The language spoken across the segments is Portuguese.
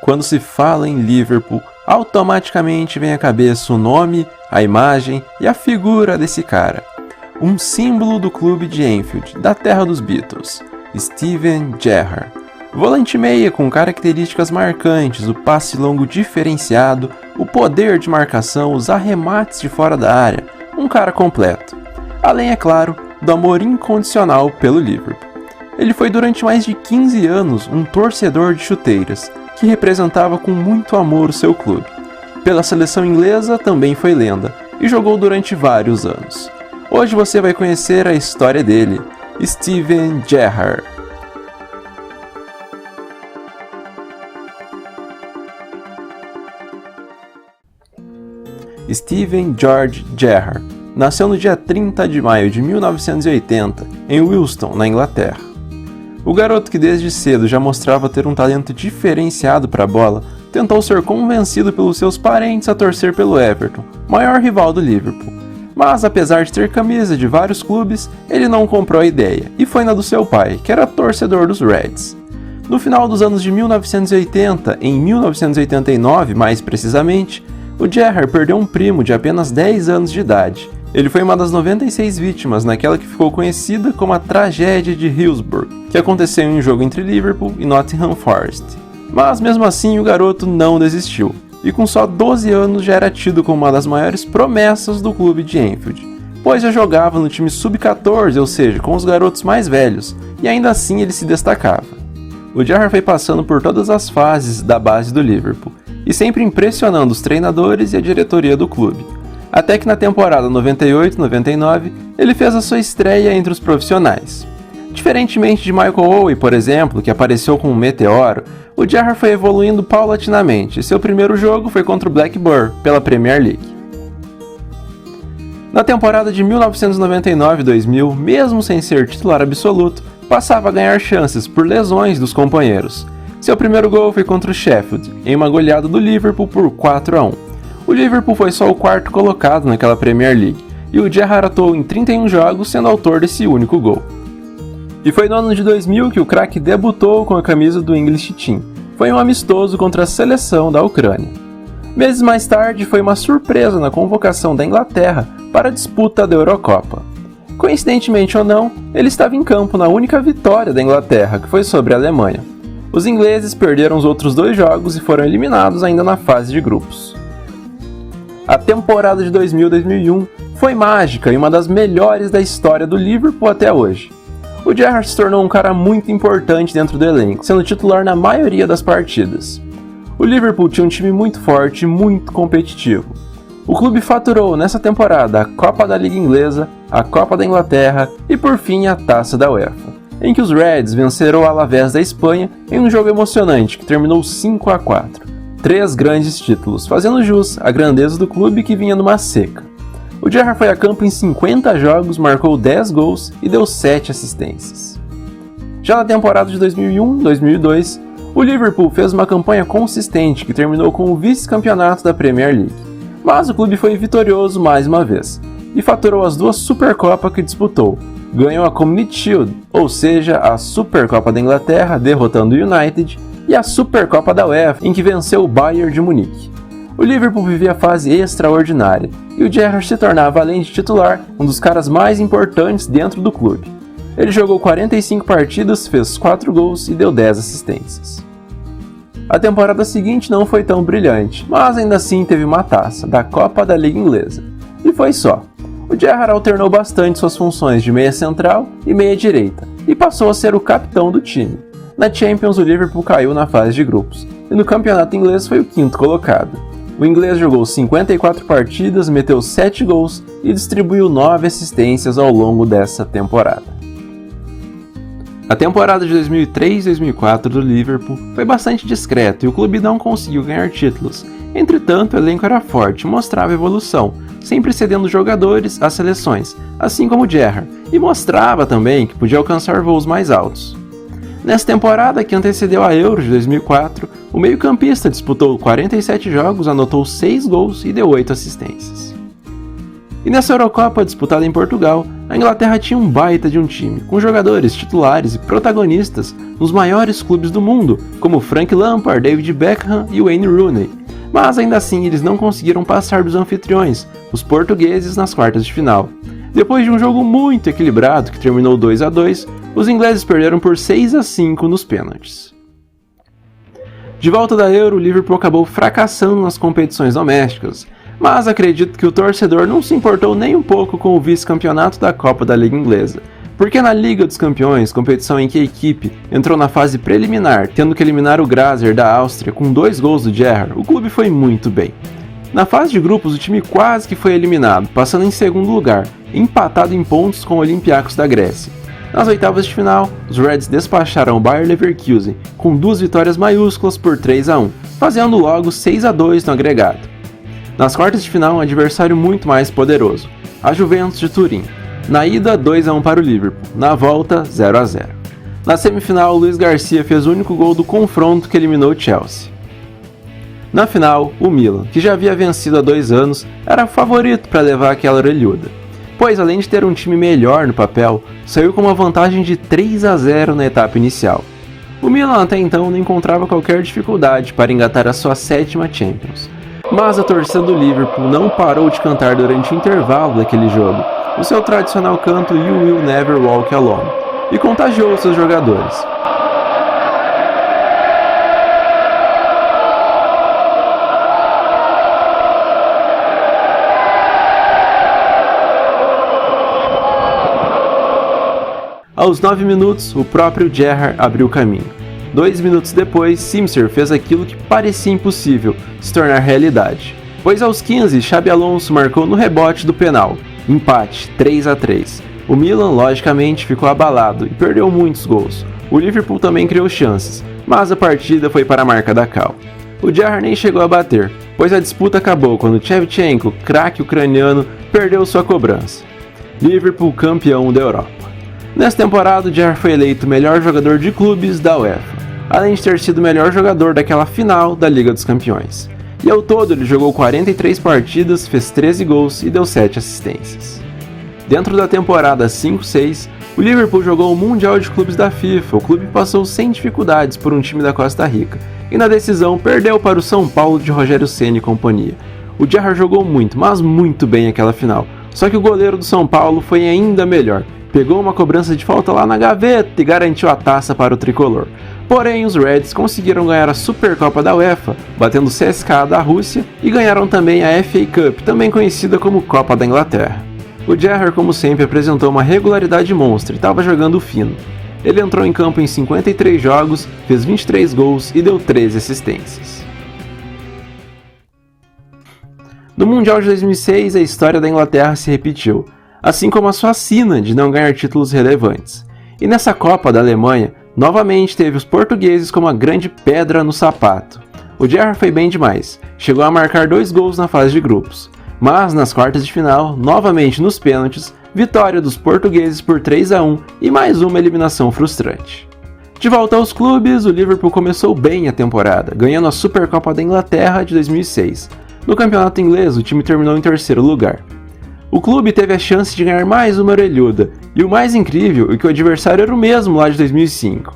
Quando se fala em Liverpool, automaticamente vem à cabeça o nome, a imagem e a figura desse cara. Um símbolo do clube de Anfield, da terra dos Beatles, Steven Gerrard. Volante meia com características marcantes, o passe longo diferenciado, o poder de marcação, os arremates de fora da área, um cara completo. Além, é claro, do amor incondicional pelo Liverpool. Ele foi durante mais de 15 anos um torcedor de chuteiras, que representava com muito amor o seu clube. Pela seleção inglesa também foi lenda, e jogou durante vários anos. Hoje você vai conhecer a história dele, Steven Gerrard. Steven George Gerrard nasceu no dia 30 de maio de 1980, em Wilston, na Inglaterra. O garoto, que desde cedo já mostrava ter um talento diferenciado para a bola, tentou ser convencido pelos seus parentes a torcer pelo Everton, maior rival do Liverpool. Mas apesar de ter camisa de vários clubes, ele não comprou a ideia, e foi na do seu pai, que era torcedor dos Reds. No final dos anos de 1980, em 1989 mais precisamente, o Gerrard perdeu um primo de apenas 10 anos de idade. Ele foi uma das 96 vítimas naquela que ficou conhecida como a tragédia de Hillsborough, que aconteceu em um jogo entre Liverpool e Nottingham Forest. Mas mesmo assim o garoto não desistiu, e com só 12 anos já era tido como uma das maiores promessas do clube de Anfield, pois já jogava no time sub-14, ou seja, com os garotos mais velhos, e ainda assim ele se destacava. O Gerrard foi passando por todas as fases da base do Liverpool, e sempre impressionando os treinadores e a diretoria do clube. Até que na temporada 98-99, ele fez a sua estreia entre os profissionais. Diferentemente de Michael Owen, por exemplo, que apareceu como um meteoro, o Gerrard foi evoluindo paulatinamente, e seu primeiro jogo foi contra o Blackburn, pela Premier League. Na temporada de 1999-2000, mesmo sem ser titular absoluto, passava a ganhar chances por lesões dos companheiros. Seu primeiro gol foi contra o Sheffield, em uma goleada do Liverpool por 4-1. O Liverpool foi só o quarto colocado naquela Premier League, e o Gerrard atuou em 31 jogos, sendo autor desse único gol. E foi no ano de 2000 que o craque debutou com a camisa do English Team. Foi um amistoso contra a seleção da Ucrânia. Meses mais tarde, foi uma surpresa na convocação da Inglaterra para a disputa da Eurocopa. Coincidentemente ou não, ele estava em campo na única vitória da Inglaterra, que foi sobre a Alemanha. Os ingleses perderam os outros 2 jogos e foram eliminados ainda na fase de grupos. A temporada de 2000-2001 foi mágica e uma das melhores da história do Liverpool até hoje. O Gerrard se tornou um cara muito importante dentro do elenco, sendo titular na maioria das partidas. O Liverpool tinha um time muito forte e muito competitivo. O clube faturou nessa temporada a Copa da Liga Inglesa, a Copa da Inglaterra e por fim a Taça da UEFA, em que os Reds venceram o Alavés da Espanha em um jogo emocionante que terminou 5-4. 3 grandes títulos, fazendo jus à grandeza do clube que vinha numa seca. O Gerrard foi a campo em 50 jogos, marcou 10 gols e deu 7 assistências. Já na temporada de 2001-2002, o Liverpool fez uma campanha consistente que terminou com o vice-campeonato da Premier League. Mas o clube foi vitorioso mais uma vez, e faturou as 2 Supercopas que disputou. Ganhou a Community Shield, ou seja, a Supercopa da Inglaterra, derrotando o United, e a Supercopa da UEFA, em que venceu o Bayern de Munique. O Liverpool vivia a fase extraordinária, e o Gerrard se tornava, além de titular, um dos caras mais importantes dentro do clube. Ele jogou 45 partidas, fez 4 gols e deu 10 assistências. A temporada seguinte não foi tão brilhante, mas ainda assim teve uma taça, da Copa da Liga Inglesa. E foi só. O Gerrard alternou bastante suas funções de meia central e meia direita, e passou a ser o capitão do time. Na Champions, o Liverpool caiu na fase de grupos, e no campeonato inglês foi o 5º colocado. O inglês jogou 54 partidas, meteu 7 gols e distribuiu 9 assistências ao longo dessa temporada. A temporada de 2003-2004 do Liverpool foi bastante discreta e o clube não conseguiu ganhar títulos. Entretanto, o elenco era forte e mostrava evolução, sempre cedendo jogadores às seleções, assim como o Gerrard, e mostrava também que podia alcançar voos mais altos. Nessa temporada, que antecedeu a Euro de 2004, o meio-campista disputou 47 jogos, anotou 6 gols e deu 8 assistências. E nessa Eurocopa disputada em Portugal, a Inglaterra tinha um baita de um time, com jogadores titulares e protagonistas nos maiores clubes do mundo, como Frank Lampard, David Beckham e Wayne Rooney. Mas ainda assim eles não conseguiram passar dos anfitriões, os portugueses, nas quartas de final. Depois de um jogo muito equilibrado que terminou 2-2, os ingleses perderam por 6-5 nos pênaltis. De volta da Euro, o Liverpool acabou fracassando nas competições domésticas, mas acredito que o torcedor não se importou nem um pouco com o vice-campeonato da Copa da Liga Inglesa, porque na Liga dos Campeões, competição em que a equipe entrou na fase preliminar, tendo que eliminar o Grazer da Áustria com 2 gols do Gerrard, o clube foi muito bem. Na fase de grupos, o time quase que foi eliminado, passando em segundo lugar, empatado em pontos com o Olympiacos da Grécia. Nas oitavas de final, os Reds despacharam o Bayer Leverkusen com 2 vitórias maiúsculas por 3-1, fazendo logo 6-2 no agregado. Nas quartas de final, um adversário muito mais poderoso, a Juventus de Turim. Na ida, 2-1 para o Liverpool, na volta, 0-0. Na semifinal, Luiz Garcia fez o único gol do confronto que eliminou o Chelsea. Na final, o Milan, que já havia vencido há 2 anos, era favorito para levar aquela orelhuda, pois além de ter um time melhor no papel, saiu com uma vantagem de 3-0 na etapa inicial. O Milan até então não encontrava qualquer dificuldade para engatar a sua 7ª Champions, mas a torcida do Liverpool não parou de cantar durante o intervalo daquele jogo, o seu tradicional canto You Will Never Walk Alone, e contagiou seus jogadores. Aos 9 minutos, o próprio Gerrard abriu o caminho. 2 minutos depois, Simser fez aquilo que parecia impossível, se tornar realidade. Pois aos 15, Xabi Alonso marcou no rebote do penal. Empate, 3-3. O Milan, logicamente, ficou abalado e perdeu muitos gols. O Liverpool também criou chances, mas a partida foi para a marca da cal. O Gerrard nem chegou a bater, pois a disputa acabou quando Shevchenko, craque ucraniano, perdeu sua cobrança. Liverpool campeão da Europa. Nessa temporada, o Gerrard foi eleito o melhor jogador de clubes da UEFA, além de ter sido o melhor jogador daquela final da Liga dos Campeões. E ao todo ele jogou 43 partidas, fez 13 gols e deu 7 assistências. Dentro da temporada 5-6, o Liverpool jogou o Mundial de Clubes da FIFA. O clube passou sem dificuldades por um time da Costa Rica, e na decisão perdeu para o São Paulo de Rogério Ceni e companhia. O Gerrard jogou muito, mas muito bem aquela final, só que o goleiro do São Paulo foi ainda melhor. Pegou uma cobrança de falta lá na gaveta e garantiu a taça para o tricolor. Porém, os Reds conseguiram ganhar a Supercopa da UEFA, batendo o CSKA da Rússia, e ganharam também a FA Cup, também conhecida como Copa da Inglaterra. O Gerrard, como sempre, apresentou uma regularidade monstra e estava jogando fino. Ele entrou em campo em 53 jogos, fez 23 gols e deu 13 assistências. No Mundial de 2006, a história da Inglaterra se repetiu, assim como a sua sina de não ganhar títulos relevantes. E nessa Copa da Alemanha, novamente teve os portugueses como a grande pedra no sapato. O Gerrard foi bem demais, chegou a marcar 2 gols na fase de grupos. Mas nas quartas de final, novamente nos pênaltis, vitória dos portugueses por 3-1 e mais uma eliminação frustrante. De volta aos clubes, o Liverpool começou bem a temporada, ganhando a Supercopa da Inglaterra de 2006. No campeonato inglês, o time terminou em 3º lugar. O clube teve a chance de ganhar mais uma orelhuda, e o mais incrível é que o adversário era o mesmo lá de 2005.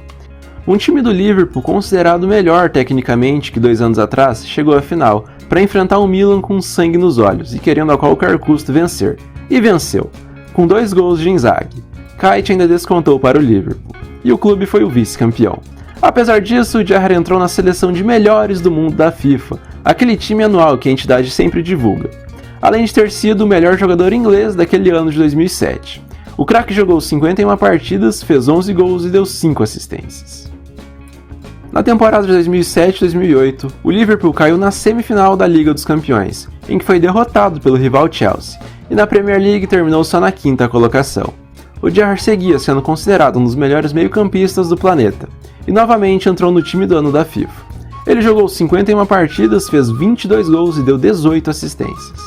Um time do Liverpool, considerado melhor tecnicamente que 2 anos atrás, chegou à final, para enfrentar o Milan com sangue nos olhos e querendo a qualquer custo vencer. E venceu, com 2 gols de Inzaghi. Kite ainda descontou para o Liverpool, e o clube foi o vice-campeão. Apesar disso, o Gerrard entrou na seleção de melhores do mundo da FIFA, aquele time anual que a entidade sempre divulga, além de ter sido o melhor jogador inglês daquele ano de 2007. O craque jogou 51 partidas, fez 11 gols e deu 5 assistências. Na temporada de 2007-2008, o Liverpool caiu na semifinal da Liga dos Campeões, em que foi derrotado pelo rival Chelsea, e na Premier League terminou só na 5ª colocação. O Gerrard seguia sendo considerado um dos melhores meio-campistas do planeta, e novamente entrou no time do ano da FIFA. Ele jogou 51 partidas, fez 22 gols e deu 18 assistências.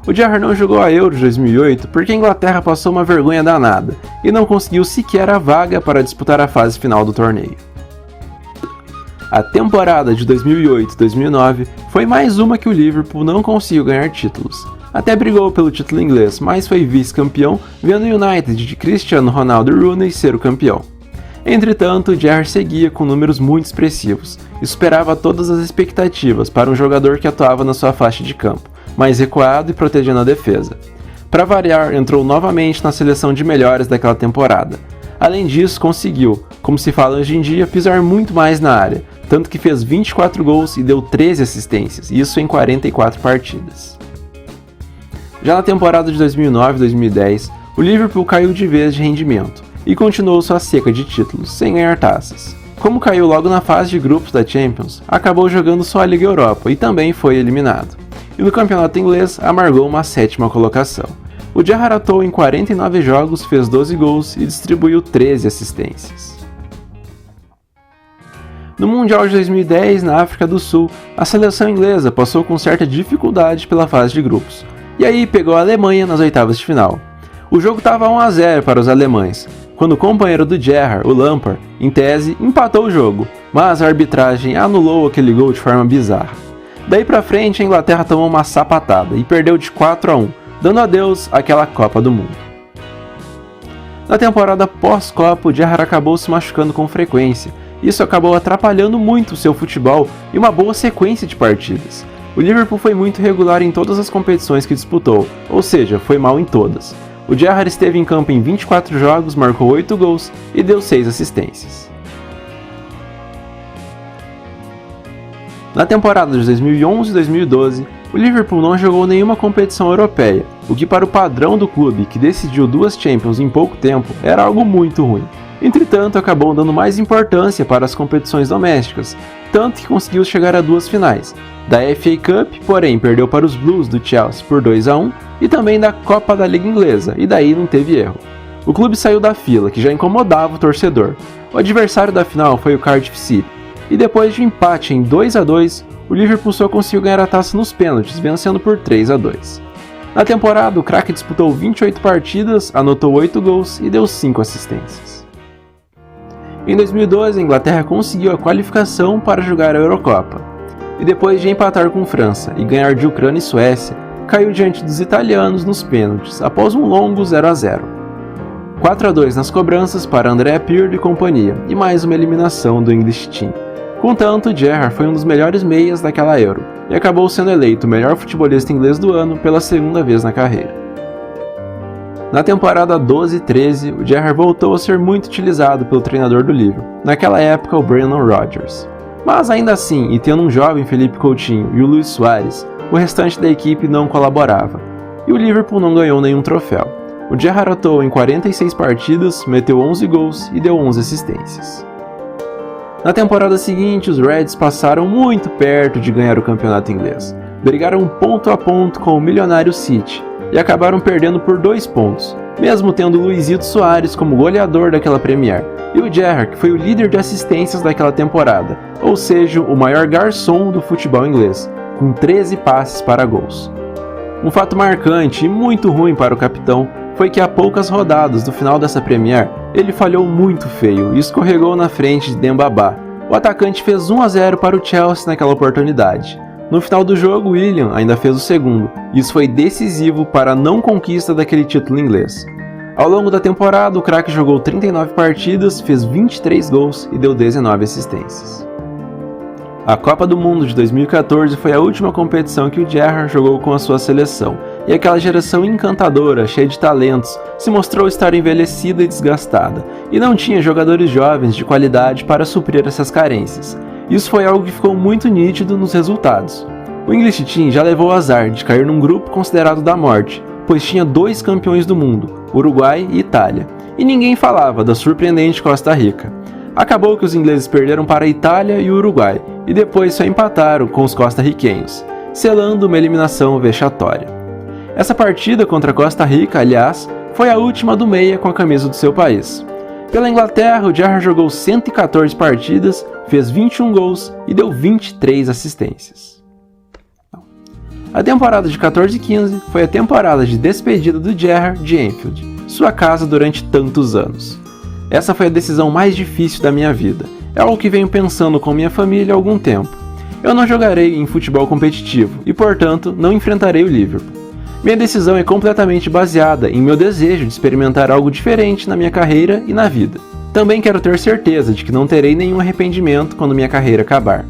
O Gerrard não jogou a Euro de 2008 porque a Inglaterra passou uma vergonha danada e não conseguiu sequer a vaga para disputar a fase final do torneio. A temporada de 2008-2009 foi mais uma que o Liverpool não conseguiu ganhar títulos. Até brigou pelo título inglês, mas foi vice-campeão, vendo o United de Cristiano Ronaldo e Rooney ser o campeão. Entretanto, Gerrard seguia com números muito expressivos e superava todas as expectativas para um jogador que atuava na sua faixa de campo, mais recuado e protegendo a defesa. Para variar, entrou novamente na seleção de melhores daquela temporada. Além disso, conseguiu, como se fala hoje em dia, pisar muito mais na área, tanto que fez 24 gols e deu 13 assistências, isso em 44 partidas. Já na temporada de 2009-2010, o Liverpool caiu de vez de rendimento e continuou sua seca de títulos, sem ganhar taças. Como caiu logo na fase de grupos da Champions, acabou jogando só a Liga Europa e também foi eliminado. E no campeonato inglês, amargou uma 7ª colocação. O Gerrard atuou em 49 jogos, fez 12 gols e distribuiu 13 assistências. No Mundial de 2010, na África do Sul, a seleção inglesa passou com certa dificuldade pela fase de grupos, e aí pegou a Alemanha nas oitavas de final. O jogo estava 1-0 para os alemães, quando o companheiro do Gerrard, o Lampard, em tese, empatou o jogo, mas a arbitragem anulou aquele gol de forma bizarra. Daí pra frente, a Inglaterra tomou uma sapatada e perdeu de 4-1, dando adeus àquela Copa do Mundo. Na temporada pós-Copa, o Gerrard acabou se machucando com frequência. Isso acabou atrapalhando muito o seu futebol e uma boa sequência de partidas. O Liverpool foi muito regular em todas as competições que disputou, ou seja, foi mal em todas. O Gerrard esteve em campo em 24 jogos, marcou 8 gols e deu 6 assistências. Na temporada de 2011 e 2012, o Liverpool não jogou nenhuma competição europeia, o que para o padrão do clube, que decidiu 2 Champions em pouco tempo, era algo muito ruim. Entretanto, acabou dando mais importância para as competições domésticas, tanto que conseguiu chegar a 2 finais, da FA Cup, porém perdeu para os Blues do Chelsea por 2-1, e também da Copa da Liga Inglesa, e daí não teve erro. O clube saiu da fila, que já incomodava o torcedor. O adversário da final foi o Cardiff City, e depois de um empate em 2-2, o Liverpool só conseguiu ganhar a taça nos pênaltis, vencendo por 3-2. Na temporada, o craque disputou 28 partidas, anotou 8 gols e deu 5 assistências. Em 2012, a Inglaterra conseguiu a qualificação para jogar a Eurocopa, e depois de empatar com França e ganhar de Ucrânia e Suécia, caiu diante dos italianos nos pênaltis, após um longo 0-0. 4-2 nas cobranças para Andrea Pirlo e companhia, e mais uma eliminação do English Team. Contanto, Gerrard foi um dos melhores meias daquela Euro, e acabou sendo eleito o melhor futebolista inglês do ano pela 2ª vez na carreira. Na temporada 12-13, o Gerrard voltou a ser muito utilizado pelo treinador do Liverpool, naquela época o Brendan Rodgers. Mas ainda assim, e tendo um jovem Felipe Coutinho e o Luis Suárez, o restante da equipe não colaborava, e o Liverpool não ganhou nenhum troféu. O Gerrard atuou em 46 partidas, meteu 11 gols e deu 11 assistências. Na temporada seguinte, os Reds passaram muito perto de ganhar o campeonato inglês. Brigaram ponto a ponto com o milionário City e acabaram perdendo por 2 pontos, mesmo tendo Luizito Soares como goleador daquela Premier, e o Gerrard, que foi o líder de assistências daquela temporada, ou seja, o maior garçom do futebol inglês, com 13 passes para gols. Um fato marcante e muito ruim para o capitão foi que a poucas rodadas do final dessa Premier, ele falhou muito feio e escorregou na frente de Dembaba. O atacante fez 1-0 para o Chelsea naquela oportunidade. No final do jogo, Willian ainda fez o segundo, e isso foi decisivo para a não conquista daquele título inglês. Ao longo da temporada, o craque jogou 39 partidas, fez 23 gols e deu 19 assistências. A Copa do Mundo de 2014 foi a última competição que o Gerrard jogou com a sua seleção, e aquela geração encantadora, cheia de talentos, se mostrou estar envelhecida e desgastada, e não tinha jogadores jovens de qualidade para suprir essas carências. Isso foi algo que ficou muito nítido nos resultados. O English Team já levou o azar de cair num grupo considerado da morte, pois tinha 2 campeões do mundo, Uruguai e Itália, e ninguém falava da surpreendente Costa Rica. Acabou que os ingleses perderam para a Itália e o Uruguai, e depois só empataram com os costarriquenhos, selando uma eliminação vexatória. Essa partida contra a Costa Rica, aliás, foi a última do meia com a camisa do seu país. Pela Inglaterra, o Gerrard jogou 114 partidas, fez 21 gols e deu 23 assistências. A temporada de 14-15 foi a temporada de despedida do Gerrard de Anfield, sua casa durante tantos anos. Essa foi a decisão mais difícil da minha vida. É algo que venho pensando com minha família há algum tempo. Eu não jogarei em futebol competitivo e, portanto, não enfrentarei o Liverpool. Minha decisão é completamente baseada em meu desejo de experimentar algo diferente na minha carreira e na vida. Também quero ter certeza de que não terei nenhum arrependimento quando minha carreira acabar.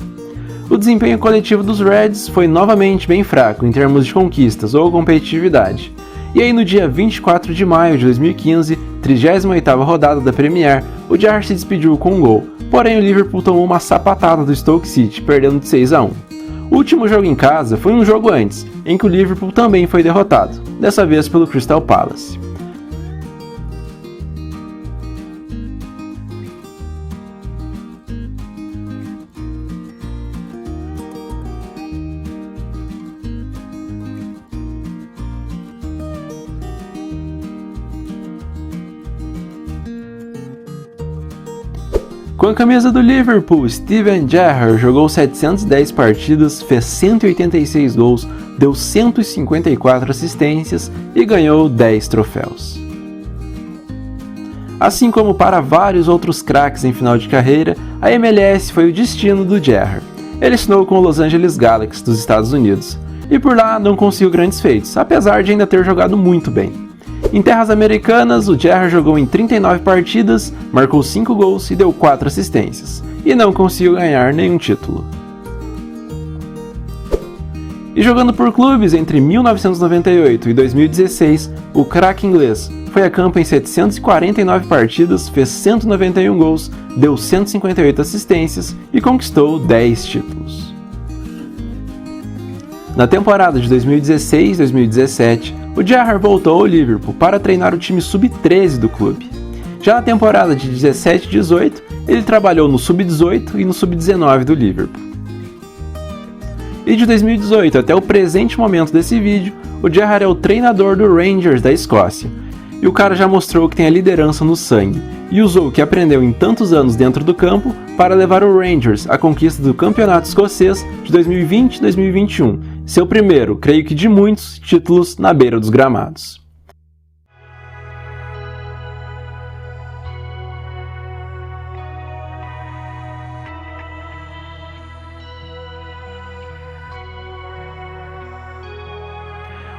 O desempenho coletivo dos Reds foi novamente bem fraco em termos de conquistas ou competitividade. E aí no dia 24 de maio de 2015, 38ª rodada da Premier, o Gerrard se despediu com um gol, porém o Liverpool tomou uma sapatada do Stoke City, perdendo de 6-1. O último jogo em casa foi um jogo antes, em que o Liverpool também foi derrotado, dessa vez pelo Crystal Palace. Com a camisa do Liverpool, Steven Gerrard jogou 710 partidas, fez 186 gols, deu 154 assistências e ganhou 10 troféus. Assim como para vários outros craques em final de carreira, a MLS foi o destino do Gerrard. Ele assinou com o Los Angeles Galaxy dos Estados Unidos, e por lá não conseguiu grandes feitos, apesar de ainda ter jogado muito bem. Em terras americanas, o Gerrard jogou em 39 partidas, marcou 5 gols e deu 4 assistências, e não conseguiu ganhar nenhum título. E jogando por clubes entre 1998 e 2016, o craque inglês foi a campo em 749 partidas, fez 191 gols, deu 158 assistências e conquistou 10 títulos. Na temporada de 2016-2017, o Gerrard voltou ao Liverpool para treinar o time sub-13 do clube. Já na temporada de 17-18, ele trabalhou no sub-18 e no sub-19 do Liverpool. E de 2018 até o presente momento desse vídeo, o Gerrard é o treinador do Rangers da Escócia. E o cara já mostrou que tem a liderança no sangue, e usou o que aprendeu em tantos anos dentro do campo para levar o Rangers à conquista do Campeonato Escocês de 2020-2021, seu primeiro, creio que de muitos, títulos na beira dos gramados.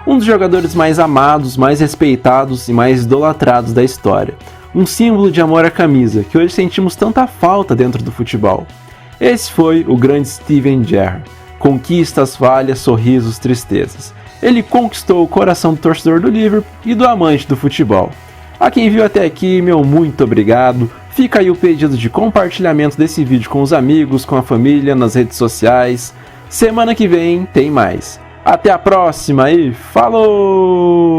Um dos jogadores mais amados, mais respeitados e mais idolatrados da história. Um símbolo de amor à camisa, que hoje sentimos tanta falta dentro do futebol. Esse foi o grande Steven Gerrard. Conquistas, falhas, sorrisos, tristezas. Ele conquistou o coração do torcedor do Liverpool e do amante do futebol. A quem viu até aqui, meu muito obrigado. Fica aí o pedido de compartilhamento desse vídeo com os amigos, com a família, nas redes sociais. Semana que vem tem mais. Até a próxima e falou!